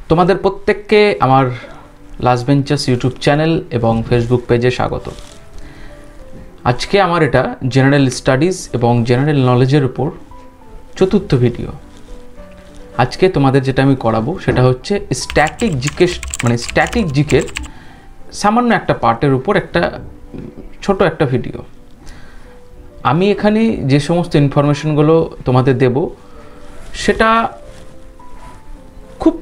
তোমাদের প্রত্যেককে আমার লাস্ট বেঞ্চার্স ইউটিউব চ্যানেল এবং ফেসবুক পেজে স্বাগত। আজকে আমার এটা জেনারেল স্টাডিজ এবং জেনারেল নলেজের উপর চতুর্থ ভিডিও। আজকে তোমাদের যেটা আমি করাবো সেটা হচ্ছে স্ট্যাটিক জিকে, মানে স্ট্যাটিক জিকের সামান্য একটা পার্টের উপর একটা ছোট একটা ভিডিও। আমি এখানে যে সমস্ত ইনফরমেশনগুলো তোমাদের দেব সেটা খুব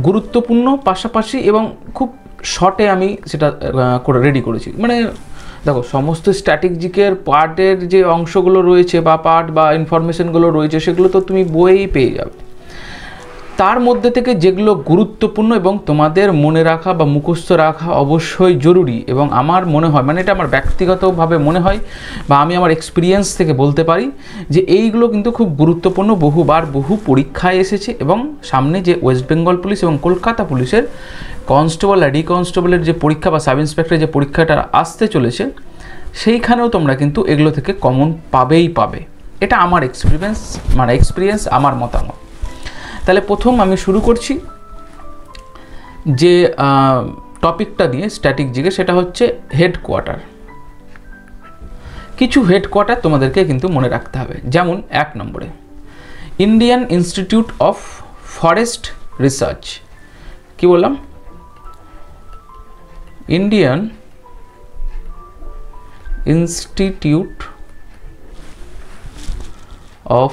গুরুত্বপূর্ণ, পাশাপাশি এবং খুব শর্টে আমি সেটা রেডি করেছি। মানে দেখো, সমস্ত স্ট্যাটিক জিকের পার্টের যে অংশগুলো রয়েছে বা পার্ট বা ইনফরমেশনগুলো রয়েছে সেগুলো তো তুমি বইয়েই পেয়ে যাবে। তার মধ্যে থেকে যেগুলো গুরুত্বপূর্ণ এবং তোমাদের মনে রাখা বা মুখস্থ রাখা অবশ্যই জরুরি, এবং আমার মনে হয়, মানে এটা আমার ব্যক্তিগতভাবে মনে হয় বা আমি আমার এক্সপিরিয়েন্স থেকে বলতে পারি যে এইগুলো কিন্তু খুব গুরুত্বপূর্ণ, বহুবার বহু পরীক্ষায় এসেছে। এবং সামনে যে ওয়েস্ট বেঙ্গল পুলিশ এবং কলকাতা পুলিশের কনস্টেবল আর কনস্টেবলের যে পরীক্ষা বা সাব ইন্সপেক্টরের যে পরীক্ষাটা আসতে চলেছে, সেইখানেও তোমরা কিন্তু এগুলো থেকে কমন পাবেই পাবে। এটা আমার এক্সপিরিয়েন্স, আমার মতামত। তাহলে প্রথম আমি শুরু করছি যে টপিকটা দিয়ে স্ট্যাটিক জিকে, সেটা হচ্ছে হেডকোয়ার্টার। কিছু হেডকোয়ার্টার তোমাদেরকে কিন্তু মনে রাখতে হবে। যেমন 1 নম্বরে Indian institute of forest research. কি বললাম? Indian institute of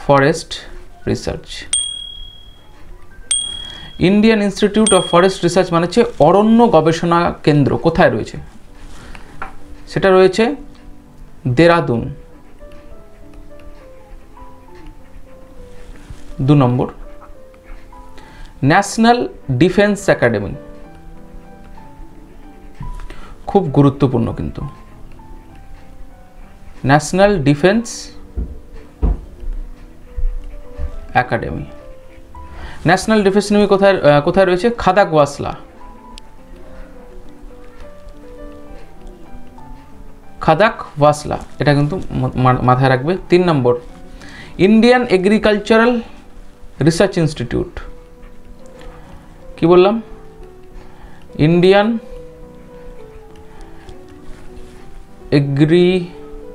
forest research. Indian institute of forest research মানে হচ্ছে অরণ্য গবেষণা কেন্দ্র। কোথায় রয়েছে? সেটা রয়েছে দেরাদুন। 2 নম্বর ন্যাশনাল ডিফেন্স একাডেমি, খুব গুরুত্বপূর্ণ কিন্তু। National defence academy. National defence academy কোথায় রয়েছে? খাদাকওয়াসলা। খাদাকওয়াসলা, এটা কিন্তু মাথায় রাখবে। 3 নম্বর ইন্ডিয়ান এগ্রিকালচারাল রিসার্চ ইনস্টিটিউট। কি বললাম? Indian agriculture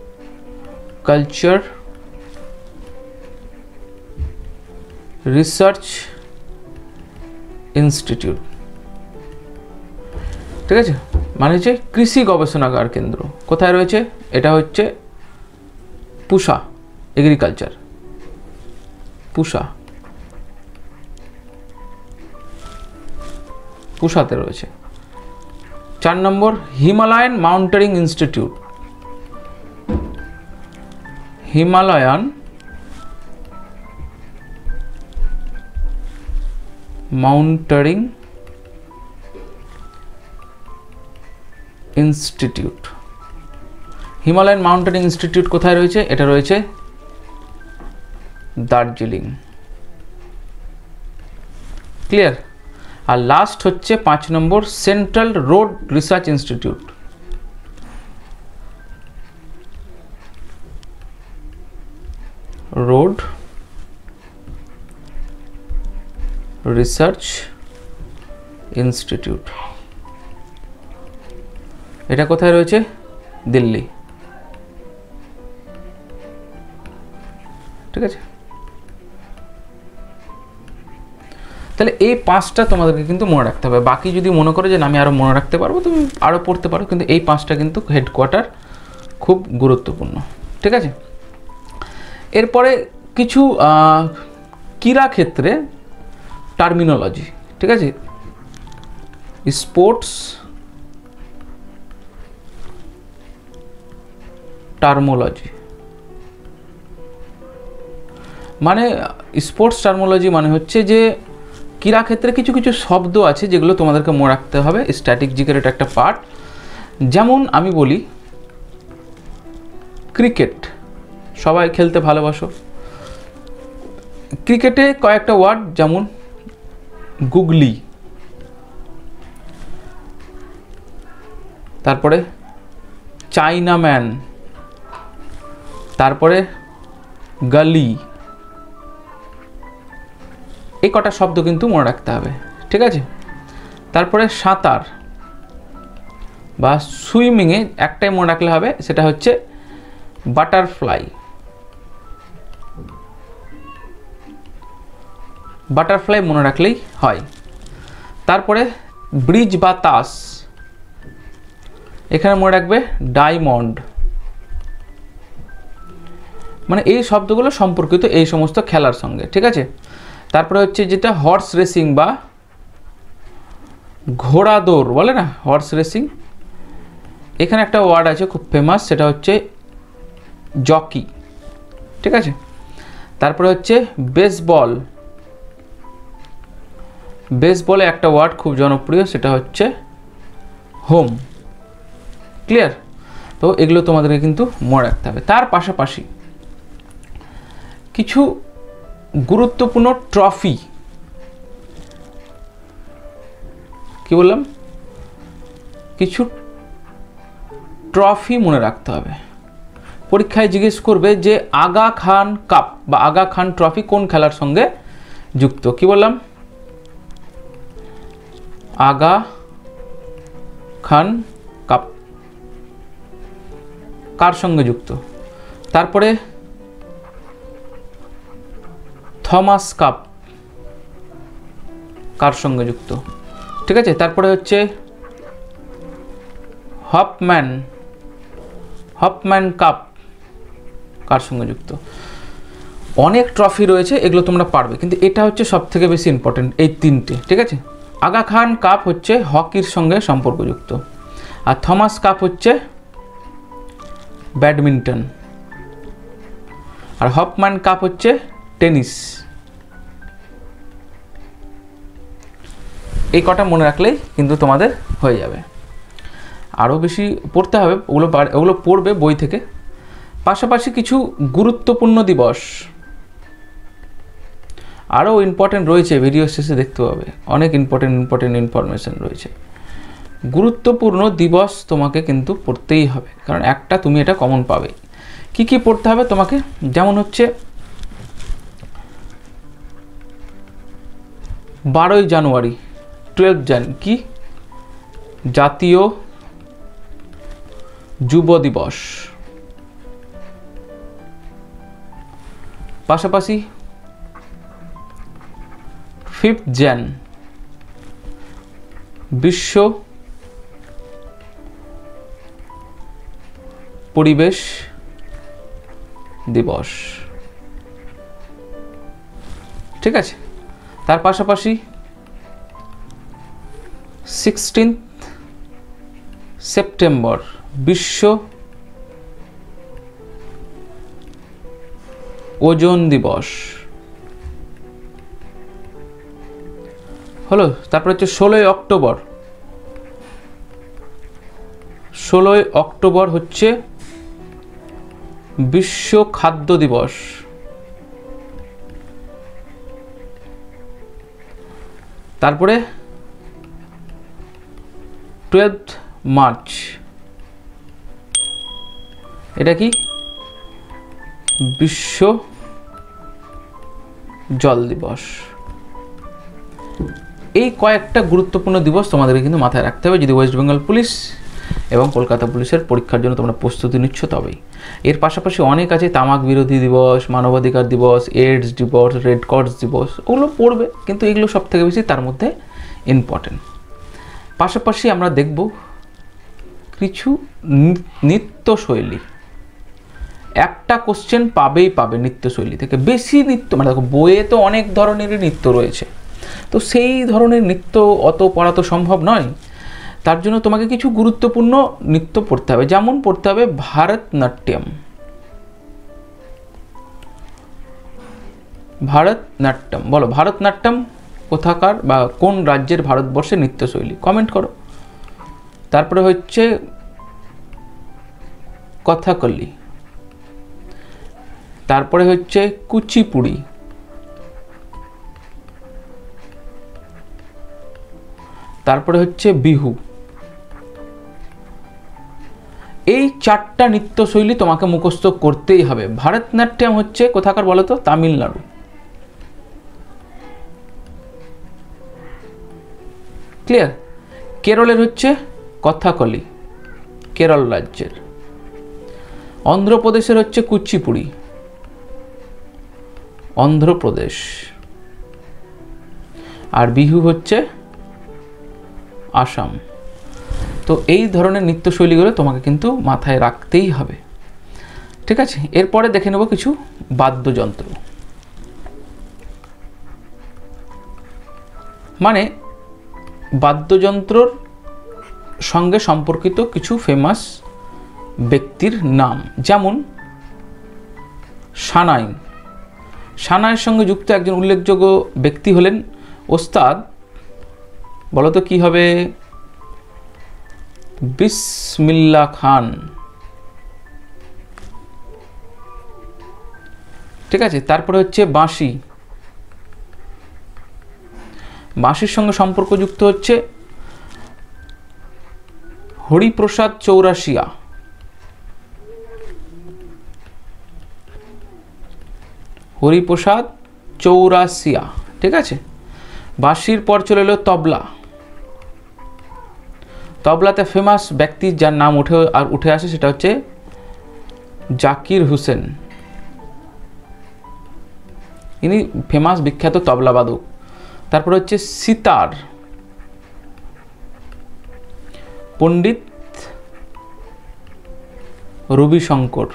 research institute. ঠিক আছে, মানে হচ্ছে কৃষি গবেষণাগার কেন্দ্র। কোথায় রয়েছে? এটা হচ্ছে পুষা এগ্রিকালচার, পুষাতে রয়েছে। 4 number Himalayan mountaineering institute. Himalayan mountaineering institute. Himalayan mountaineering institute কোথায় রয়েছে? এটা রয়েছে দার্জিলিং। ক্লিয়ার? আর লাস্ট হচ্ছে 5 number central road research institute. Road research institute, এটা কোথায় রয়েছে? দিল্লি। ঠিক আছে, তাহলে এই 5টা তোমাদেরকে কিন্তু মনে রাখতে হবে। বাকি যদি মনে করো যে না আমি আরও মনে রাখতে পারবো, তুমি আরও পড়তে পারো, কিন্তু এই 5টা কিন্তু হেডকোয়ার্টার খুব গুরুত্বপূর্ণ। ঠিক আছে, এরপরে কিছু ক্রীড়া ক্ষেত্রে টার্মিনোলজি। ঠিক আছে, স্পোর্টস টার্মোলজি, মানে স্পোর্টস টার্মোলজি মানে হচ্ছে যে ক্রীড়া ক্ষেত্রে কিছু কিছু শব্দ আছে যেগুলো তোমাদেরকে মনে রাখতে হবে। স্ট্যাটিক জিকের এটা একটা পার্ট। যেমন আমি বলি ক্রিকেট, সবাই খেলতে ভালোবাসো। ক্রিকেটে কয়েকটা ওয়ার্ড, যেমন গুগলি, তারপরে চাইনাম্যান, তারপরে গলি, এই কটা শব্দ কিন্তু মনে রাখতে হবে, ঠিক আছে। তারপরে সাঁতার বা সুইমিংয়ে একটাই মনে রাখলে হবে, সেটা হচ্ছে বাটারফ্লাই। বাটারফ্লাই মনে রাখলেই হয়। তারপরে ব্রিজ বা তাস, এখানে মনে রাখবে ডায়মন্ড। মানে এই শব্দগুলো সম্পর্কিত এই সমস্ত খেলার সঙ্গে, ঠিক আছে। তারপরে হচ্ছে যেটা হর্স রেসিং বা ঘোড়া দৌড় বলে না, হর্স রেসিং, এখানে একটা ওয়ার্ড আছে খুব ফেমাস, সেটা হচ্ছে জকি, ঠিক আছে। তারপরে হচ্ছে বেসবল। বেসবলে একটা ওয়ার্ড খুব জনপ্রিয়, সেটা হচ্ছে হোম। ক্লিয়ার? তো এগুলো তোমাদেরকে কিন্তু মনে রাখতে হবে। তার পাশাপাশি কিছু গুরুত্বপূর্ণ ট্রফি, কি বললাম, কিছু ট্রফি মনে রাখতে হবে। পরীক্ষায় জিজ্ঞেস করবে যে আগা খান কাপ বা আগা খান ট্রফি কোন খেলার সঙ্গে যুক্ত। কি বললাম? আগা খান কাপ কার সঙ্গে যুক্ত? তারপরে থমাস কাপ কার সঙ্গে যুক্ত, ঠিক আছে। তারপরে হচ্ছে হপম্যান কাপ কার সঙ্গে যুক্ত। অনেক ট্রফি রয়েছে, এগুলো তোমরা পারবে, কিন্তু এটা হচ্ছে সব থেকে বেশি ইম্পর্টেন্ট, এই তিনটে, ঠিক আছে। আগা খান কাপ হচ্ছে হকির সঙ্গে সম্পর্কযুক্ত, আর থমাস কাপ হচ্ছে ব্যাডমিন্টন, আর হপম্যান কাপ হচ্ছে টেনিস। এই কটা মনে রাখলেই কিন্তু তোমাদের হয়ে যাবে। আরও বেশি পড়তে হবে, ওগুলো পড়বে বই থেকে। পাশাপাশি কিছু গুরুত্বপূর্ণ দিবস আরও ইম্পর্টেন্ট রয়েছে, ভিডিও শেষে দেখতে পাবে, অনেক ইম্পর্টেন্ট ইনফরমেশন রয়েছে। গুরুত্বপূর্ণ দিবস তোমাকে কিন্তু পড়তেই হবে, কারণ একটা তুমি এটা কমন পাবে। কি কি পড়তে হবে তোমাকে? যেমন হচ্ছে 12ই জানুয়ারি 12 জানুয়ারি কি জাতীয় যুব দিবস। পাশাপাশি 5 জানুয়ারি বিশ্ব পরিবেশ দিবস, ঠিক আছে। তার পাশাপাশি 16 সেপ্টেম্বর বিশ্ব ওজোন দিবস হলো। তারপর হচ্ছে 16ই অক্টোবর হচ্ছে বিশ্ব খাদ্য দিবস। তারপরে 12 মার্চ এটা কি বিশ্ব জল দিবস। এই কয়েকটা গুরুত্বপূর্ণ দিবস তোমাদেরকে কিন্তু মাথায় রাখতে হবে যদি ওয়েস্ট বেঙ্গল পুলিশ এবং কলকাতা পুলিশের পরীক্ষার জন্য তোমরা প্রস্তুতি নিচ্ছ তবেই। এর পাশাপাশি অনেক আছে, তামাক বিরোধী দিবস, মানবাধিকার দিবস, এইডস দিবস, রেড ক্রস দিবস, ওগুলো পড়বে, কিন্তু এগুলো সব থেকে বেশি তার মধ্যে ইম্পর্টেন্ট। পাশাপাশি আমরা দেখব কিছু নৃত্যশৈলী, একটা কোশ্চেন পাবে নৃত্যশৈলী থেকে। বেশি নৃত্য মানে দেখো বইয়ে তো অনেক ধরনেরই নৃত্য রয়েছে, তো সেই ধরনের নৃত্য অত পড়া তো সম্ভব নয়। তার জন্য তোমাকে কিছু গুরুত্বপূর্ণ নৃত্য পড়তে হবে, যেমন পড়তে হবে ভারতনাট্যম। বলো ভারতনাট্যম কোথাকার বা কোন রাজ্যের ভারতবর্ষের নৃত্যশৈলী, কমেন্ট করো। তারপরে হচ্ছে কথাকলি, তারপরে হচ্ছে কুচিপুড়ি, তারপরে হচ্ছে বিহু। এই চারটা নৃত্যশৈলী তোমাকে মুখস্থ করতেই হবে। ভারতনাট্যম হচ্ছে কোথাকার বলো তো? তামিলনাড়ু। ক্লিয়ার? কেরলের হচ্ছে কথাকলি, কেরল রাজ্যের। অন্ধ্রপ্রদেশের হচ্ছে কুচিপুড়ি, অন্ধ্রপ্রদেশ। আর বিহু হচ্ছে আসাম। তো এই ধরনের নৃত্যশৈলীগুলো তোমাকে কিন্তু মাথায় রাখতেই হবে, ঠিক আছে? এরপরে দেখে নেব কিছু বাদ্যযন্ত্র, মানে বাদ্যযন্ত্রর সঙ্গে সম্পর্কিত কিছু ফেমাস ব্যক্তির নাম, যেমন সানাই। সানাইয়ের সঙ্গে যুক্ত একজন উল্লেখযোগ্য ব্যক্তি হলেন ওস্তাদ, বলো তো কি হবে? বিসমিল্লাহ খান, ঠিক আছে? তারপরে হচ্ছে বাঁশি। বাঁশির সঙ্গে সম্পর্কযুক্ত হচ্ছে হরিপ্রসাদ চৌরাশিয়া। হরিপ্রসাদ চৌরাশিয়া, ঠিক আছে? বাঁশির পর চলে এলো তবলা। তবলাতে ফেমাস ব্যক্তি যার নাম উঠে আসে সেটা হচ্ছে জাকির হুসেন। ইনি ফেমাস বিখ্যাত তবলাবাদক। তারপর হচ্ছে সিতার, পণ্ডিত রবিশঙ্কর।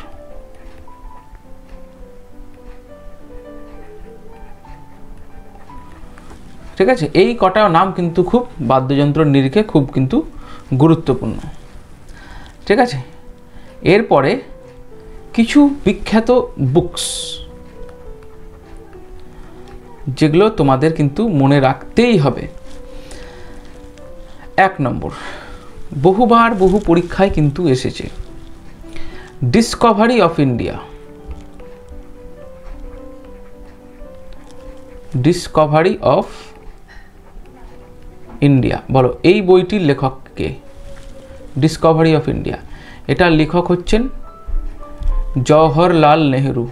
ঠিক আছে? এই কটা নাম কিন্তু খুব বাদ্যযন্ত্র নিরিখে খুব কিন্তু গুরুত্বপূর্ণ, ঠিক আছে? এরপরে কিছু বিখ্যাত বুকস যেগুলো তোমাদের কিন্তু মনে রাখতেই হবে। 1 নম্বর, বহুবার বহু পরীক্ষায় কিন্তু এসেছে, Discovery of India. Discovery of India, বলো এই বইটির লেখক কে? ডিসকভারি অফ ইন্ডিয়া, এটার লেখক হচ্ছেন জওহরলাল নেহেরু।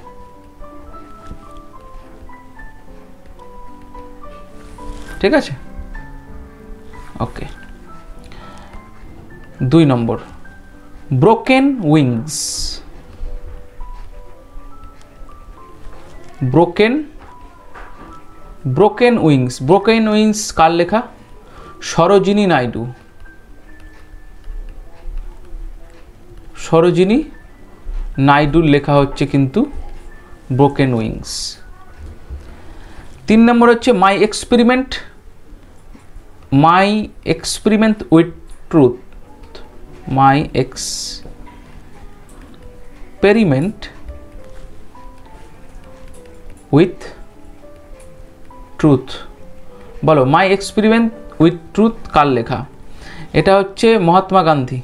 ঠিক আছে? ওকে। 2 নম্বর, ব্রোকেন উইংস। ব্রোকেন উইংস কার লেখা? সরোজিনী নাইডু। সরোজিনী নাইডুর লেখা হচ্ছে কিন্তু ব্রোকেন উইংস। 3 নম্বর হচ্ছে my experiment with truth. My experiment with truth, বলো মাই এক্সপেরিমেন্ট উইথ ট্রুথ কার লেখা? এটা হচ্ছে মহাত্মা গান্ধী।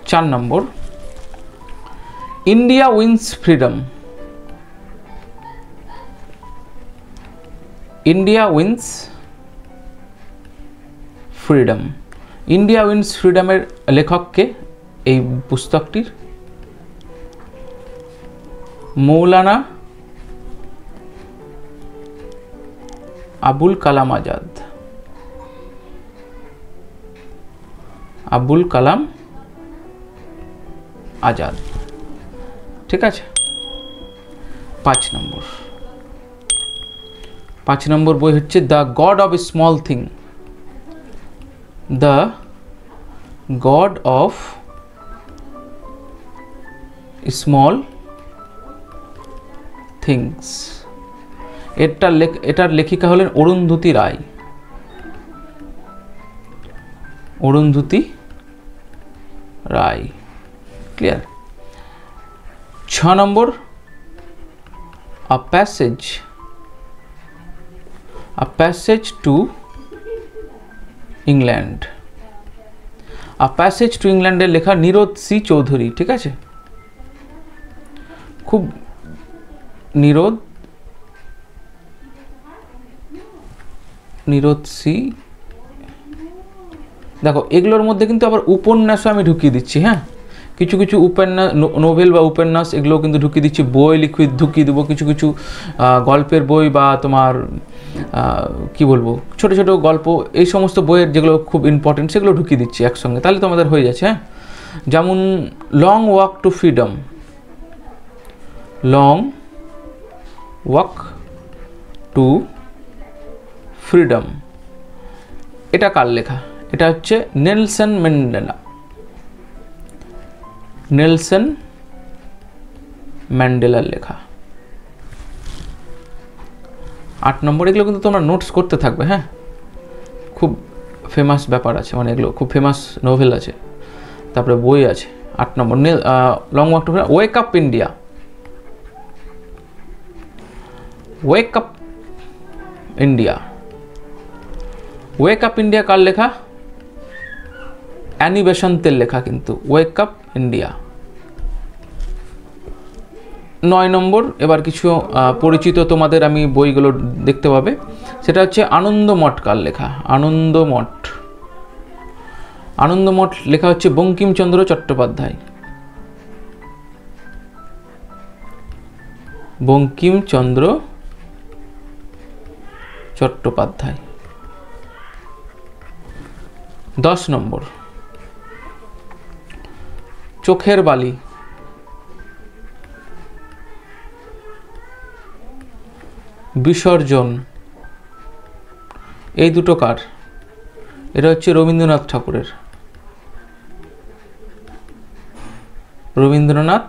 চার number, India wins freedom. India wins freedom. India wins ফ্রিডমের লেখককে এই পুস্তকটির? মৌলানা আবুল কালাম আজাদ। আবুল কালাম আজাদ, ঠিক আছে? 5 নম্বর বই হচ্ছে the god of small thing. The god of small things. এটার লেখিকা হলেন Arundhati Roy. Arundhati Roy, clear? 6 number, a passage to England. A passage to ইংল্যান্ডের লেখা নিরোদ সি চৌধুরী, ঠিক আছে? খুব নিরোদ সি, দেখো এগুলোর মধ্যে কিন্তু আবার উপন্যাসও আমি ঢুকিয়ে দিচ্ছি, হ্যাঁ? কিছু কিছু উপন্যাস, নোভেল বা উপন্যাস এগুলো কিন্তু ঢুকিয়ে দিচ্ছি, বই লিখে ঢুকিয়ে দেবো, কিছু কিছু গল্পের বই বা তোমার কি বলবো ছোট ছোট গল্প, এই সমস্ত বইয়ের যেগুলো খুব ইম্পর্টেন্ট সেগুলো ঢুকিয়ে দিচ্ছি একসঙ্গে, তাহলে তোমাদের হয়ে যাচ্ছে। হ্যাঁ, যেমন long walk to freedom, long walk to freedom, এটা কার লেখা? এটা হচ্ছে নেলসন ম্যান্ডেলা, নেলসন ম্যান্ডেলার লেখা। 8 নম্বর, এগুলো কিন্তু তোমরা নোটস করতে থাকবে। হ্যাঁ, খুব ফেমাস ব্যাপার আছে, মানে এগুলো খুব ফেমাস নোভেল আছে, তারপরে বই আছে। 8 number long walk to freedom. Wake up India, wake up India, wake up India কার লেখা? অ্যানি বেসান্তের লেখা কিন্তু ওয়েক আপ ইন্ডিয়া। 9 নম্বর, এবার কিছু পরিচিত তোমাদের আমি বইগুলো দেখতে পাবে, সেটা হচ্ছে আনন্দমঠ কার লেখা? আনন্দমঠ, আনন্দমঠ লেখা হচ্ছে বঙ্কিমচন্দ্র চট্টোপাধ্যায়, বঙ্কিমচন্দ্র চট্টোপাধ্যায়। 10 নম্বর, চোখের বালি, বিসর্জন, এই দুটো কার? এটা হচ্ছে রবীন্দ্রনাথ ঠাকুরের, রবীন্দ্রনাথ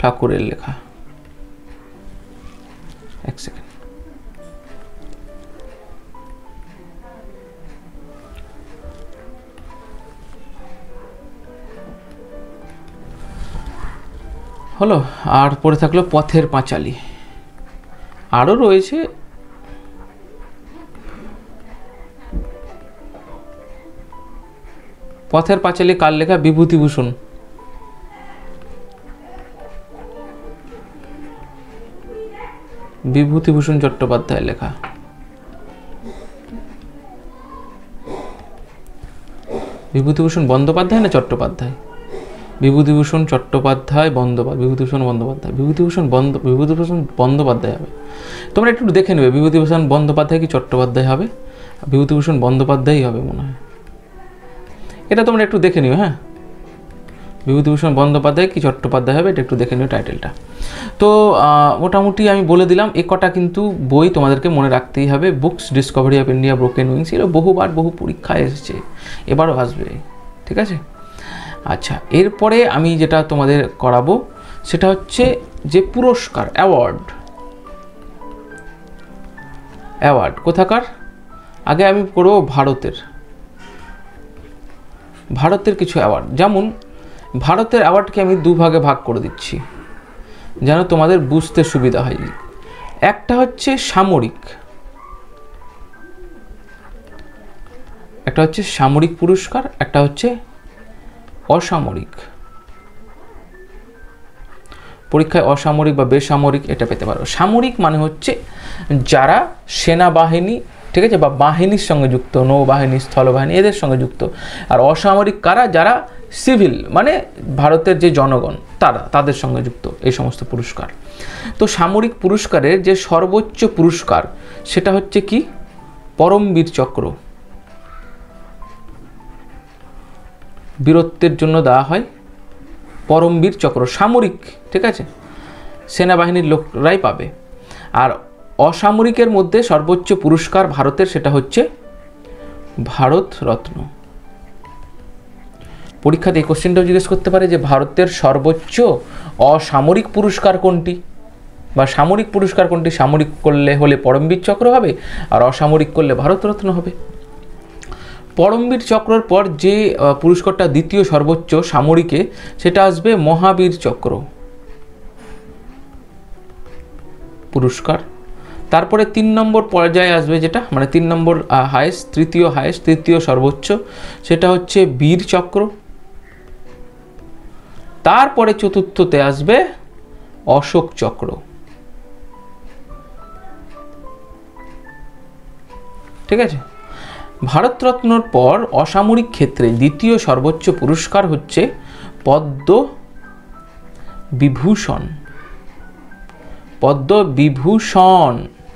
ঠাকুরের লেখা। এক সেকেন্ড, হলো। আর পড়ে থাকলো পথের পাঁচালী, আরও রয়েছে। পথের পাঁচালী কার লেখা? বিভূতিভূষণ, বিভূতিভূষণ চট্টোপাধ্যায়ের লেখা। বিভূতিভূষণ বন্দ্যোপাধ্যায় না চট্টোপাধ্যায়? বিভূতিভূষণ চট্টোপাধ্যায় বন্দ্যোপাধ্যায়, বিভূতিভূষণ বন্দ্যোপাধ্যায়, বিভূতিভূষণ বন্দ্যোপাধ্যায় হবে। তোমরা একটু দেখে নেবে, বিভূতিভূষণ বন্দ্যোপাধ্যায় কি চট্টোপাধ্যায় হবে? বিভূতিভূষণ বন্দ্যোপাধ্যায়ই হবে মনে হয়, এটা তোমরা একটু দেখে নিও। হ্যাঁ, বিভূতিভূষণ বন্দ্যোপাধ্যায় কি চট্টোপাধ্যায় হবে, এটা একটু দেখে নিও টাইটেলটা। তো মোটামুটি আমি বলে দিলাম, এ কটা কিন্তু বই তোমাদেরকে মনে রাখতেই হবে। Books, Discovery of India, broken wings, এগুলো বহুবার বহু পরীক্ষায় এসেছে, এবারও আসবে। ঠিক আছে, আচ্ছা, এরপরে আমি যেটা তোমাদের করাবো সেটা হচ্ছে যে পুরস্কার, অ্যাওয়ার্ড। অ্যাওয়ার্ড কোথাকার? আগে আমি করবো ভারতের, ভারতের কিছু অ্যাওয়ার্ড। যেমন ভারতের অ্যাওয়ার্ডকে আমি 2 ভাগে ভাগ করে দিচ্ছি যেন তোমাদের বুঝতে সুবিধা হয়। একটা হচ্ছে সামরিক, একটা হচ্ছে সামরিক পুরস্কার, একটা হচ্ছে অসামরিক। পরীক্ষায় অসামরিক বা বেসামরিক এটা পেতে পারো। সামরিক মানে হচ্ছে যারা সেনাবাহিনী, ঠিক আছে, বা বাহিনীর সঙ্গে যুক্ত, নৌবাহিনী, স্থলবাহিনী, এদের সঙ্গে যুক্ত। আর অসামরিক কারা? যারা সিভিল, মানে ভারতের যে জনগণ তারা, তাদের সঙ্গে যুক্ত, এই সমস্ত পুরস্কার। তো সামরিক পুরস্কারের যে সর্বোচ্চ পুরস্কার সেটা হচ্ছে কি? পরমবীর চক্র, বীরত্বের জন্য দেওয়া হয় পরমবীর চক্র, সামরিক, ঠিক আছে, সেনাবাহিনীর লোকরাই পাবে। আর অসামরিকের মধ্যে সর্বোচ্চ পুরস্কার ভারতের, সেটা হচ্ছে ভারত রত্ন। পরীক্ষাতে এই কোশ্চেনটাও জিজ্ঞেস করতে পারে যে ভারতের সর্বোচ্চ অসামরিক পুরস্কার কোনটি, বা সামরিক পুরস্কার কোনটি? সামরিক করলে হলে পরমবীর চক্র হবে, আর অসামরিক করলে ভারতরত্ন হবে। পরমবীর চক্রর পর যে পুরস্কারটা দ্বিতীয় সর্বোচ্চ সামরিকে, সেটা আসবে মহাবীর চক্র পুরস্কার। তারপরে 3 নম্বর পর্যায়ে আসবে যেটা, মানে 3 নম্বর হায়েস্ট, তৃতীয় সর্বোচ্চ, সেটা হচ্ছে বীর চক্র। তারপরে চতুর্থতে আসবে অশোক চক্র। ঠিক আছে, ভারতরত্নর পর অসামরিক ক্ষেত্রে দ্বিতীয় সর্বোচ্চ পুরস্কার হচ্ছে পদ্মবিভূষণ, পদ্মবিভূষণ,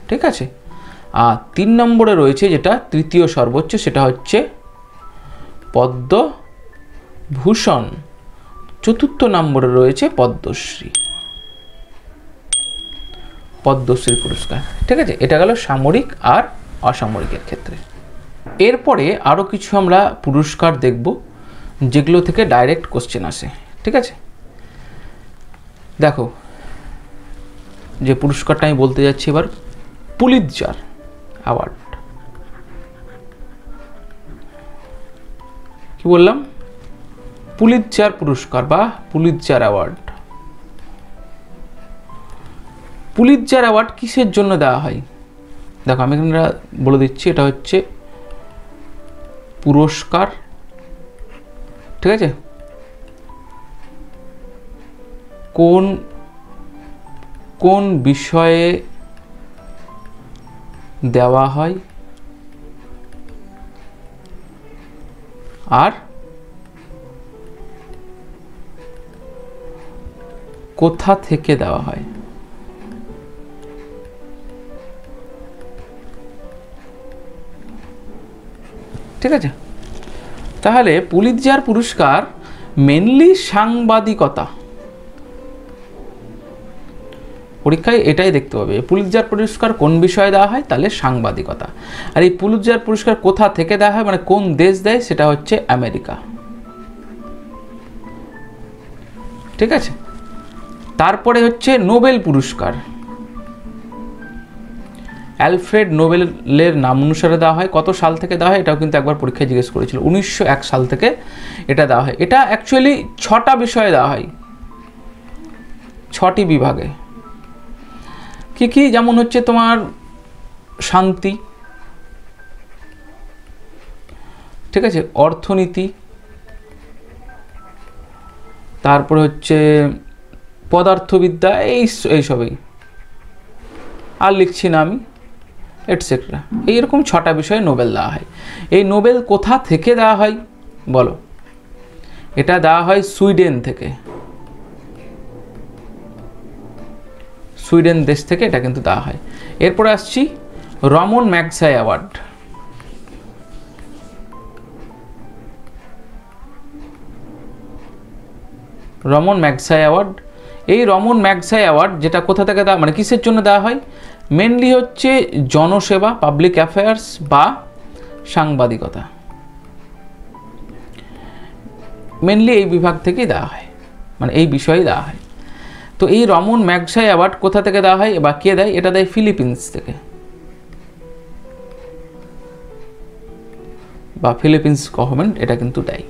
ঠিক আছে। আর 3 নম্বরে রয়েছে যেটা তৃতীয় সর্বোচ্চ, সেটা হচ্ছে পদ্মভূষণ। 4র্থ নম্বরে রয়েছে পদ্মশ্রী, পদ্মশ্রী পুরস্কার, ঠিক আছে। এটা গেল সামরিক আর অসামরিকের ক্ষেত্রে। এরপরে আরও কিছু আমরা পুরস্কার দেখব যেগুলো থেকে ডাইরেক্ট কোশ্চেন আসে, ঠিক আছে। দেখো, যে পুরস্কারটা আমি বলতে যাচ্ছি এবার, পুলিৎজার অ্যাওয়ার্ড। কি বললাম? পুলিৎজার পুরস্কার বা পুলিৎজার অ্যাওয়ার্ড। পুলিৎজার অ্যাওয়ার্ড কিসের জন্য দেওয়া হয়? দেখো, আমি এখানে বলে দিচ্ছি, এটা হচ্ছে পুরস্কার, ঠিক আছে। কোন বিষয়ে দেওয়া হয় আর কোথা থেকে দেওয়া হয়। ঠিক আছে, তাহলে পুলিৎজার পুরস্কার মেনলি সাংবাদিকতা, পরীক্ষায় এটাই দেখতে হবে, পুলিৎজার পুরস্কার কোন বিষয়ে দেওয়া হয়, তাহলে সাংবাদিকতা। আর এই পুলিৎজার পুরস্কার কোথা থেকে দেওয়া হয়, মানে কোন দেশ দেয়, সেটা হচ্ছে আমেরিকা, ঠিক আছে। তারপরে হচ্ছে নোবেল পুরস্কার, অ্যালফ্রেড নোবেলের নাম অনুসারে দেওয়া হয়। কত সাল থেকে দেওয়া হয়, এটাও কিন্তু একবার পরীক্ষায় জিজ্ঞেস করেছিল, 1901 সাল থেকে এটা দেওয়া হয়। এটা অ্যাকচুয়ালি 6টা বিষয়ে দেওয়া হয়, 6টি বিভাগে। কি কি? যেমন হচ্ছে তোমার শান্তি, ঠিক আছে, অর্থনীতি, তারপরে হচ্ছে পদার্থবিদ্যা, এইসবই, আর লিখছি না আমি, এটসেট্রা। এইরকম 6টা বিষয়ে নোবেল দেওয়া হয়। এই নোবেল কোথা থেকে দেওয়া হয় বলো? এটা দেওয়া হয় সুইডেন থেকে, সুইডেন দেশ থেকে এটা কিন্তু দেওয়া হয়। এরপরে আসছি রমন ম্যাগসাই অ্যাওয়ার্ড। রমন ম্যাগসাই অ্যাওয়ার্ড, এই রমন ম্যাগসাই অ্যাওয়ার্ড যেটা কোথা থেকে দেওয়া, মানে কিসের জন্য দেওয়া হয়? মেনলি হচ্ছে জনসেবা, পাবলিক অ্যাফেয়ার্স বা সাংবাদিকতা, মেনলি এই বিভাগ থেকেই দেওয়া হয়, মানে এই বিষয়েই দেওয়া হয়। তো এই রমন ম্যাগসাই অ্যাওয়ার্ড কোথা থেকে দেওয়া হয় বা কে দেয়? এটা দেয় ফিলিপিন্স থেকে, বা ফিলিপিন্স গভর্নমেন্ট এটা কিন্তু দেয়।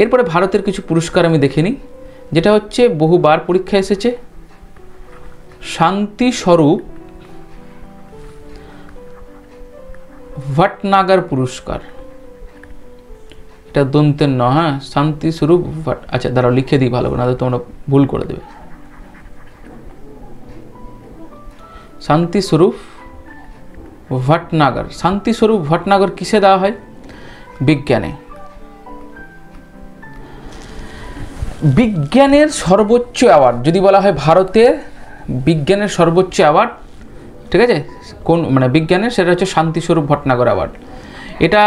এরপরে ভারতের কিছু পুরস্কার আমি দেখে নিই, যেটা হচ্ছে বহুবার পরীক্ষায় এসেছে, শান্তি স্বরূপ ভটনাগর পুরস্কার। এটা দন্তের ন, হ্যাঁ, শান্তি স্বরূপ ভট, আচ্ছা দাঁড়াও লিখে দিই ভালো করে, না তোমরা ভুল করে দেবে। শান্তি স্বরূপ ভটনাগর, শান্তি স্বরূপ ভটনাগর কিসে দেওয়া হয়? বিজ্ঞানে। বিজ্ঞানের সর্বোচ্চ অ্যাওয়ার্ড যদি বলা হয় ভারতের বিজ্ঞানের সর্বোচ্চ অ্যাওয়ার্ড, ঠিক আছে, কোন মানে বিজ্ঞানের, সেটা হচ্ছে শান্তিস্বরূপ ভটনাগর অ্যাওয়ার্ড। এটা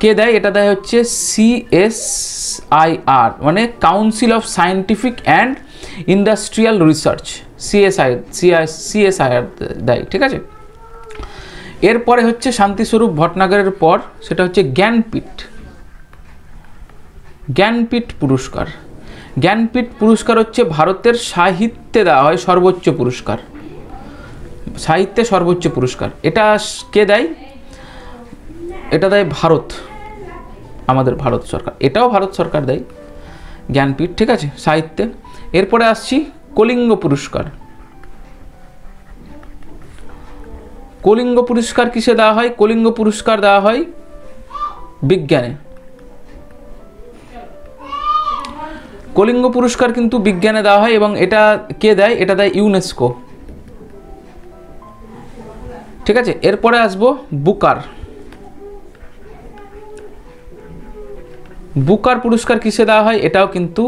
কে দেয়? এটা দেয় হচ্ছে CSIR, মানে council of scientific and industrial research, CSIR দেয়, ঠিক আছে। এরপরে হচ্ছে শান্তিস্বরূপ ভটনাগরের পর সেটা হচ্ছে জ্ঞানপীঠ, জ্ঞানপীঠ পুরস্কার। জ্ঞানপীঠ পুরস্কার হচ্ছে ভারতের সাহিত্যে দেওয়া হয় সর্বোচ্চ পুরস্কার, সাহিত্যে সর্বোচ্চ পুরস্কার। এটা কে দেয়? এটা দেয় ভারত, আমাদের ভারত সরকার, এটাও ভারত সরকার দেয় জ্ঞানপীঠ, ঠিক আছে, সাহিত্যে। এরপরে আসছি কলিঙ্গ পুরস্কার। কলিঙ্গ পুরস্কার কিসে দেওয়া হয়? কলিঙ্গ পুরস্কার দেওয়া হয় বিজ্ঞানে। কলিঙ্গ পুরস্কার কিন্তু বিজ্ঞানে দেওয়া হয়, এবং এটা কে দেয়? এটা দেয় ইউনেস্কো, ঠিক আছে। এরপরে আসবো বুকার, বুকার পুরস্কার কিসে দেওয়া হয়? এটাও কিন্তু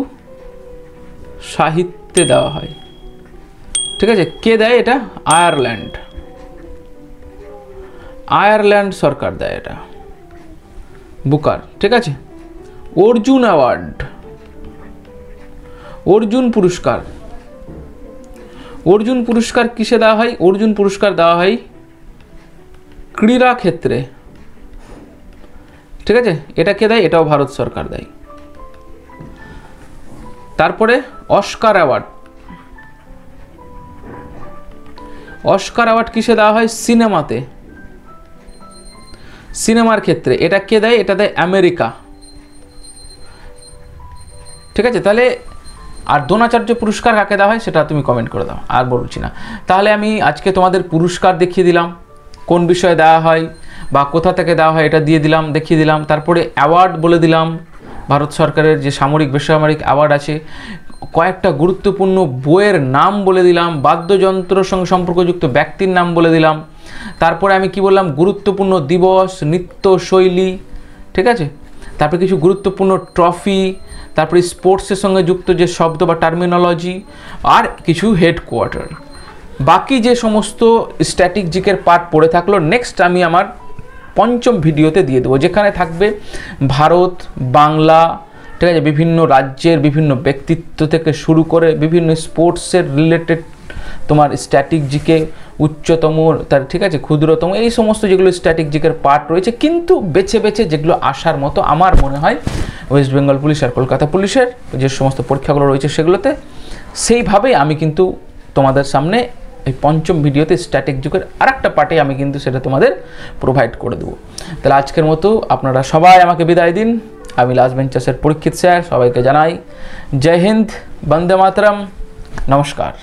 সাহিত্যে দেওয়া হয়, ঠিক আছে। কে দেয় এটা? আয়ারল্যান্ড, আয়ারল্যান্ড সরকার দেয় এটা বুকার, ঠিক আছে। অর্জুন অ্যাওয়ার্ড, অর্জুন পুরস্কার, অর্জুন পুরস্কার কিসে দেওয়া হয়? অর্জুন পুরস্কার দেওয়া হয় ক্রীড়া ক্ষেত্রে, ঠিক আছে। এটা কে দেয়? এটাও ভারত সরকার দেয়। তারপরে অস্কার অ্যাওয়ার্ড, অস্কার অ্যাওয়ার্ড কিসে দেওয়া হয়? সিনেমাতে, সিনেমার ক্ষেত্রে। এটা কে দেয়? এটা দেয় আমেরিকা, ঠিক আছে। তাহলে আর দ্রোণাচার্য পুরস্কার কাকে দেওয়া হয় সেটা তুমি কমেন্ট করে দাও, আর বলছি না। তাহলে আমি আজকে তোমাদের পুরস্কার দেখিয়ে দিলাম, কোন বিষয়ে দেওয়া হয় বা কোথা থেকে দেওয়া হয় এটা দিয়ে দিলাম, দেখিয়ে দিলাম। তারপরে অ্যাওয়ার্ড বলে দিলাম, ভারত সরকারের যে সামরিক বেসামরিক অ্যাওয়ার্ড আছে, কয়েকটা গুরুত্বপূর্ণ বইয়ের নাম বলে দিলাম, বাদ্যযন্ত্রের সঙ্গে সম্পর্কযুক্ত ব্যক্তির নাম বলে দিলাম। তারপরে আমি কি বললাম? গুরুত্বপূর্ণ দিবস, নৃত্য শৈলী, ঠিক আছে। তারপরে কিছু গুরুত্বপূর্ণ ট্রফি, তারপরে স্পোর্টসের সঙ্গে যুক্ত যে শব্দ বা টার্মিনোলজি, আর কিছু হেডকোয়ার্টার। বাকি যে সমস্ত স্ট্র্যাটেজিকের পার্ট পড়ে থাকলো, নেক্সট আমি আমার পঞ্চম ভিডিওতে দিয়ে দেবো, যেখানে থাকবে ভারত, বাংলা, ঠিক আছে, বিভিন্ন রাজ্যের বিভিন্ন ব্যক্তিত্ব থেকে শুরু করে বিভিন্ন স্পোর্টসের রিলেটেড তোমার স্ট্র্যাটেজিকে উচ্চতম, তার ঠিক আছে, ক্ষুদ্রতম, এই সমস্ত যেগুলো স্ট্র্যাটেজিকের পার্ট রয়েছে, কিন্তু বেছে বেছে যেগুলো আসার মতো আমার মনে হয় ওয়েস্ট বেঙ্গল পুলিশ আর কলকাতা পুলিশের যে সমস্ত পরীক্ষাগুলো রয়েছে সেগুলোতে, সেইভাবেই আমি কিন্তু তোমাদের সামনে এই পঞ্চম ভিডিওতে স্ট্র্যাটেজিকের আরেকটা পার্টে আমি কিন্তু সেটা তোমাদের প্রোভাইড করে দেবো। তাহলে আজকের মতো আপনারা সবাই আমাকে বিদায় দিন। আমি লাস্ট বেঞ্চার্সের পরীক্ষিত স্যার সবাইকে জানাই জয় হিন্দ, বন্দে মাতরম, নমস্কার।